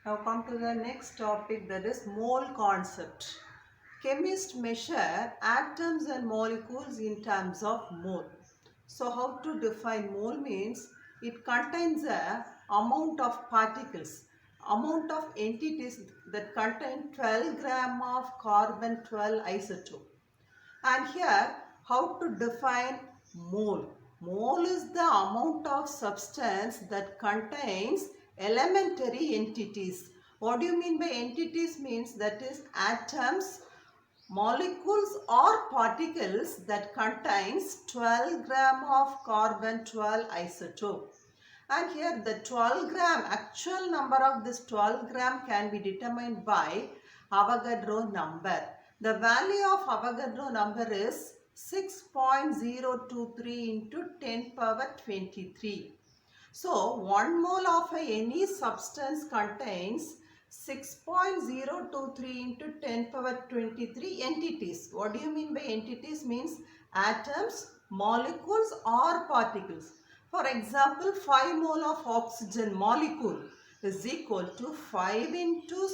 Now come to the next topic, that is mole concept. Chemists measure atoms and molecules in terms of mole. So how to define mole means it contains a amount of particles, amount of entities that contain 12 gram of carbon 12 isotope. And here, how to define mole? Mole is the amount of substance that contains elementary entities. What do you mean by entities? Means that is atoms, molecules or particles that contains 12 gram of carbon 12 isotope. And here the 12 gram, actual number of this 12 gram can be determined by Avogadro number. The value of Avogadro number is 6.023 into 10 power 23. So 1 mole of any substance contains 6.023 into 10 power 23 entities. What do you mean by entities? Means atoms, molecules or particles. For example, 5 mole of oxygen molecule is equal to 5 into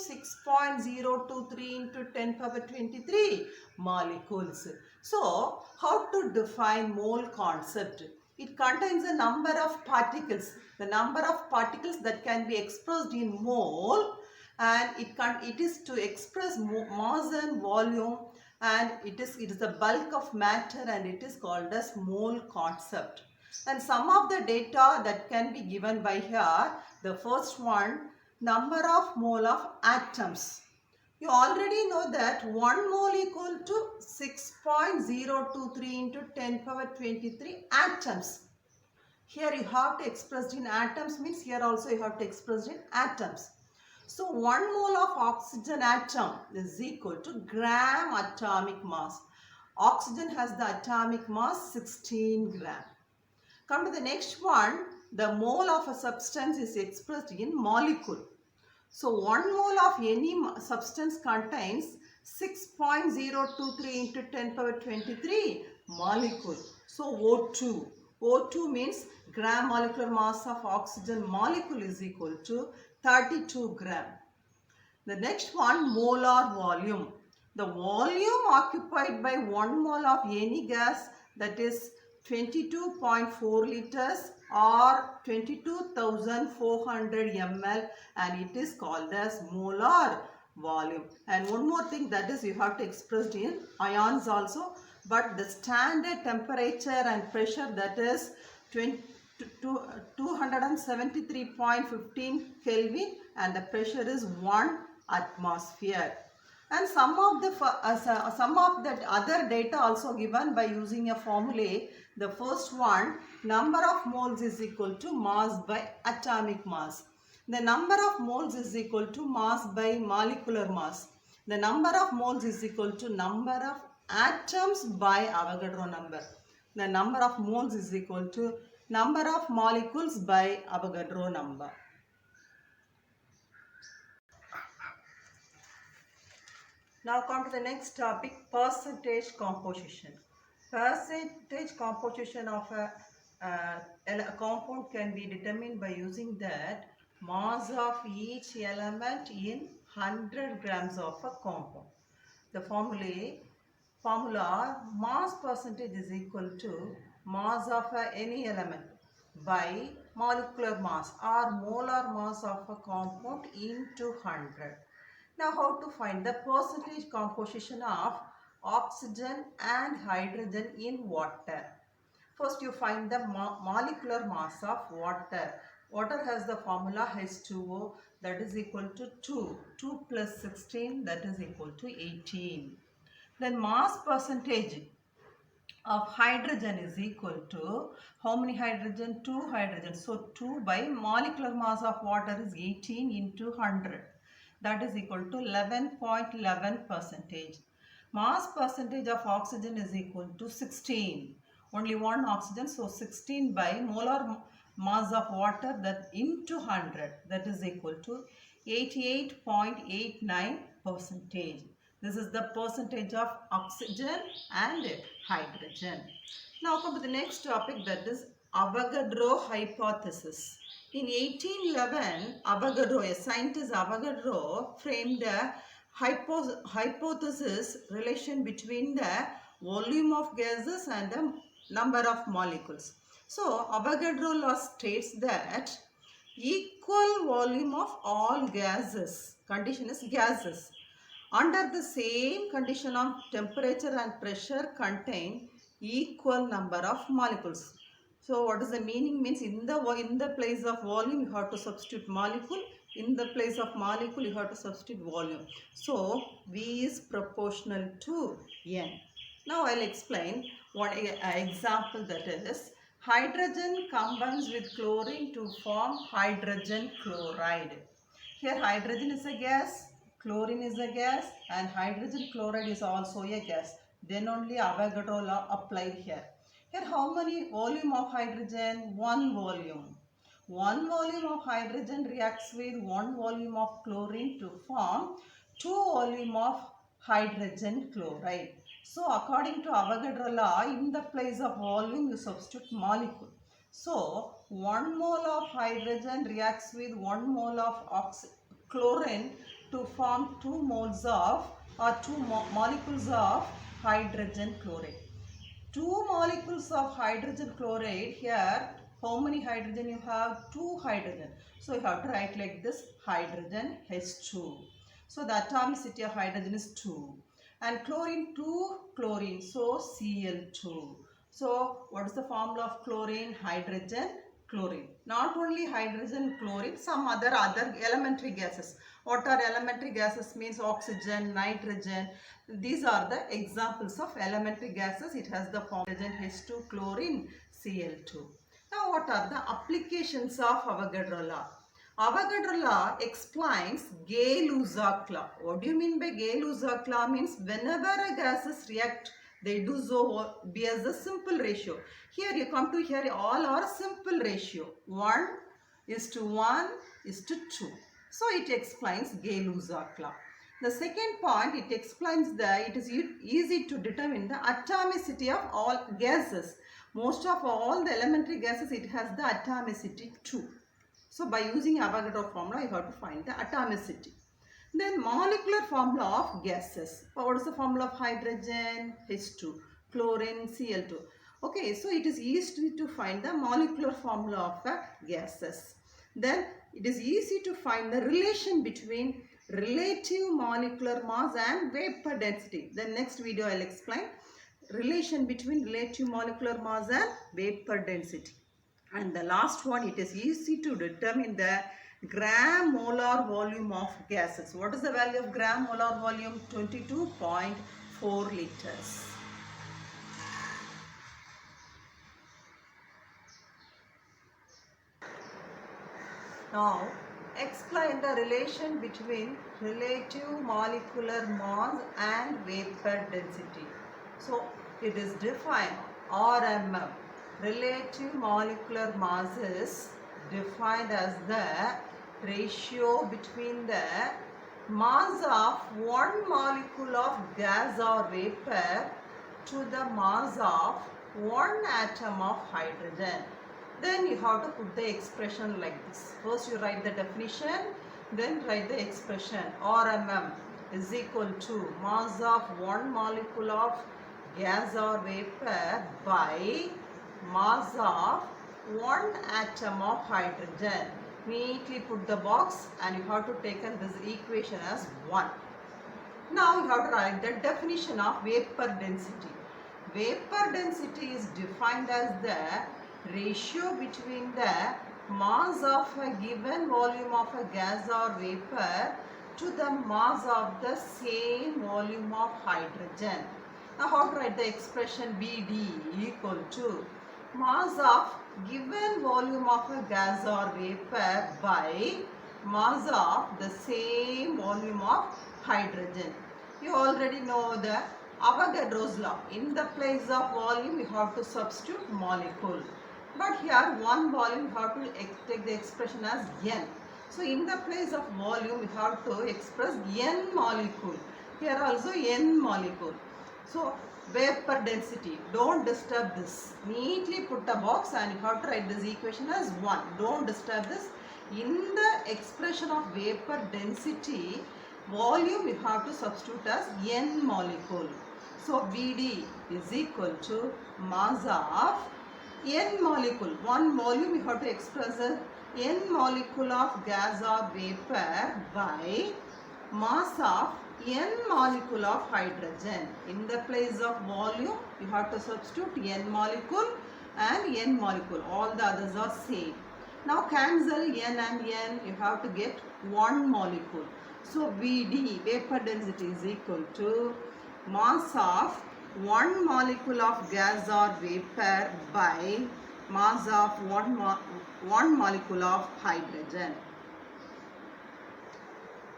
6.023 into 10 power 23 molecules. So, how to define mole concept? It contains a number of particles. The number of particles that can be expressed in mole, and it is to express mass and volume, and it is the bulk of matter, and it is called as mole concept. And some of the data that can be given by here, the first one, number of mole of atoms. You already know that 1 mole equal to 6.023 into 10 power 23 atoms. Here you have to express in atoms, means here also you have to express in atoms. So 1 mole of oxygen atom is equal to gram atomic mass. Oxygen has the atomic mass 16 gram. Come to the next one, the mole of a substance is expressed in molecule. So 1 mole of any substance contains 6.023 into 10 power 23 molecule. So O2. O2 means gram molecular mass of oxygen molecule is equal to 32 gram. The next one, molar volume. The volume occupied by 1 mole of any gas, that is 22.4 liters or 22,400 ml, and it is called as molar volume. And one more thing, that is you have to express in ions also, but the standard temperature and pressure, that is 273.15 Kelvin, and the pressure is 1 atmosphere. And some of the other data also given by using a formula. The first one, number of moles is equal to mass by atomic mass. The number of moles is equal to mass by molecular mass. The number of moles is equal to number of atoms by Avogadro number. The number of moles is equal to number of molecules by Avogadro number. Now come to the next topic, percentage composition. Percentage composition of a compound can be determined by using that mass of each element in 100 grams of a compound. The formula mass percentage is equal to mass of any element by molecular mass or molar mass of a compound into 100. Now how to find the percentage composition of oxygen and hydrogen in water. First you find the molecular mass of water. Water has the formula H2O, that is equal to 2. 2 plus 16, that is equal to 18. Then mass percentage of hydrogen is equal to how many hydrogen? 2 hydrogen. So 2 by molecular mass of water is 18 into 100. That is equal to 11.11 percentage. Mass percentage of oxygen is equal to 16. Only one oxygen, so 16 by molar mass of water, that into 100, that is equal to 88.89 percentage. This is the percentage of oxygen and hydrogen. Now come to the next topic, that is Avogadro hypothesis. In 1811, Avogadro, a scientist Avogadro, framed a hypothesis relation between the volume of gases and the number of molecules. So, Avogadro law states that equal volume of all gases, condition is gases, under the same condition of temperature and pressure contain equal number of molecules. So what is the meaning? Means in the place of volume you have to substitute molecule. In the place of molecule you have to substitute volume. So V is proportional to N. Now I'll explain one example, that is hydrogen combines with chlorine to form hydrogen chloride. Here hydrogen is a gas, chlorine is a gas, and hydrogen chloride is also a gas. Then only Avogadro law applied here. Here how many volume of hydrogen? One volume. One volume of hydrogen reacts with one volume of chlorine to form two volume of hydrogen chloride. So according to Avogadro law, in the place of volume you substitute molecule. So 1 mole of hydrogen reacts with 1 mole of chlorine to form 2 moles of molecules of hydrogen chloride. 2 molecules of hydrogen chloride. Here how many hydrogen you have? 2 hydrogen. So you have to write like this: hydrogen H2. So the atomicity of hydrogen is 2. And chlorine, 2 chlorine, so Cl2. So what is the formula of chlorine? Hydrogen chlorine. Not only hydrogen chlorine, some other elementary gases. What are elementary gases? Means oxygen, nitrogen. These are the examples of elementary gases. It has the form hydrogen H2, chlorine, Cl2. Now what are the applications of Avogadro law? Avogadro law explains Gay-Lussac law. What do you mean by Gay-Lussac law? Means whenever a gases react, they do so be as a simple ratio. Here you come to here, all are simple ratio. 1:1:2. So it explains Gay-Lussac law. The second point, it explains that it is easy to determine the atomicity of all gases. Most of all the elementary gases, it has the atomicity 2. So by using Avogadro formula, you have to find the atomicity. Then molecular formula of gases. What is the formula of hydrogen? H2. Chlorine, Cl2. Okay, so it is easy to find the molecular formula of the gases. Then it is easy to find the relation between relative molecular mass and vapor density. The next video I will explain relation between relative molecular mass and vapor density. And the last one, it is easy to determine the gram molar volume of gases. What is the value of gram molar volume? 22.4 liters. Now explain the relation between relative molecular mass and vapor density. So it is defined RMM. Relative molecular mass is defined as the ratio between the mass of one molecule of gas or vapor to the mass of one atom of hydrogen. Then you have to put the expression like this. First you write the definition, then write the expression. RMM is equal to mass of one molecule of gas or vapor by mass of one atom of hydrogen. Neatly put the box and you have to take this equation as 1. Now you have to write the definition of vapor density. Vapor density is defined as the ratio between the mass of a given volume of a gas or vapor to the mass of the same volume of hydrogen. Now how to write the expression BD equal to mass of given volume of a gas or vapor by mass of the same volume of hydrogen. You already know the Avogadro's law. In the place of volume, you have to substitute molecule. But here one volume you have to take the expression as N. So in the place of volume you have to express N molecule. Here also N molecule. So Vapor density. Don't disturb this. Neatly put a box and you have to write this equation as 1. Don't disturb this. In the expression of vapor density, volume you have to substitute as N molecule. So Vd is equal to mass of N molecule. One volume you have to express as N molecule of gas or vapor by mass of N molecule of hydrogen. In the place of volume, you have to substitute N molecule and N molecule. All the others are same. Now cancel N and N, you have to get 1 molecule. So Vd, vapor density, is equal to mass of 1 molecule of gas or vapor by mass of 1 molecule of hydrogen.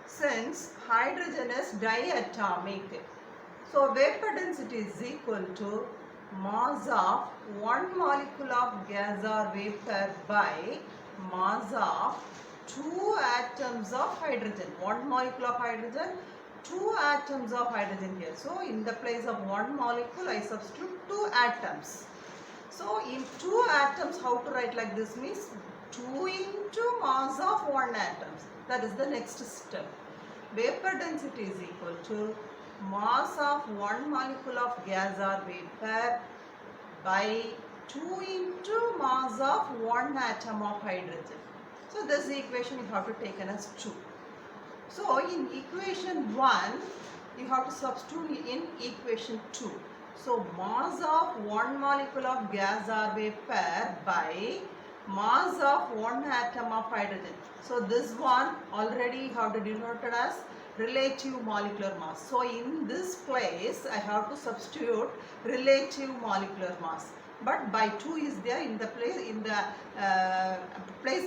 Since hydrogen is diatomic, so vapor density is equal to mass of 1 molecule of gas or vapor by mass of 2 atoms of hydrogen. 1 molecule of hydrogen, 2 atoms of hydrogen here. So in the place of 1 molecule, I substitute 2 atoms. So in 2 atoms, how to write like this means 2 into mass of 1 atoms. That is the next step. Vapor density is equal to mass of 1 molecule of gas or vapor by 2 into mass of 1 atom of hydrogen. So this equation you have to take as 2. So in equation 1, you have to substitute in equation 2. So mass of 1 molecule of gas or vapor by mass of 1 atom of hydrogen. So this one already you have to denote it as relative molecular mass. So in this place I have to substitute relative molecular mass. But by 2 is there in the place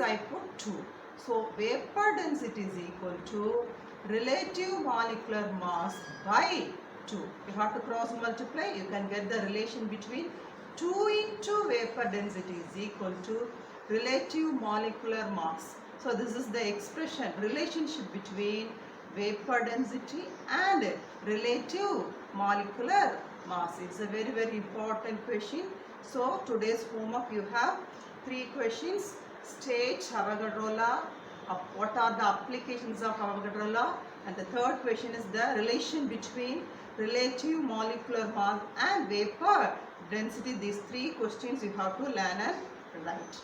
I put 2. So vapor density is equal to relative molecular mass by 2. You have to cross multiply. You can get the relation between 2 into vapor density is equal to relative molecular mass. So this is the expression, relationship between vapor density and relative molecular mass. It's a very, very important question. So today's homework, you have 3 questions. State Avogadro law, what are the applications of Avogadro law, and the third question is the relation between relative molecular mass and vapor density. These 3 questions you have to learn and write.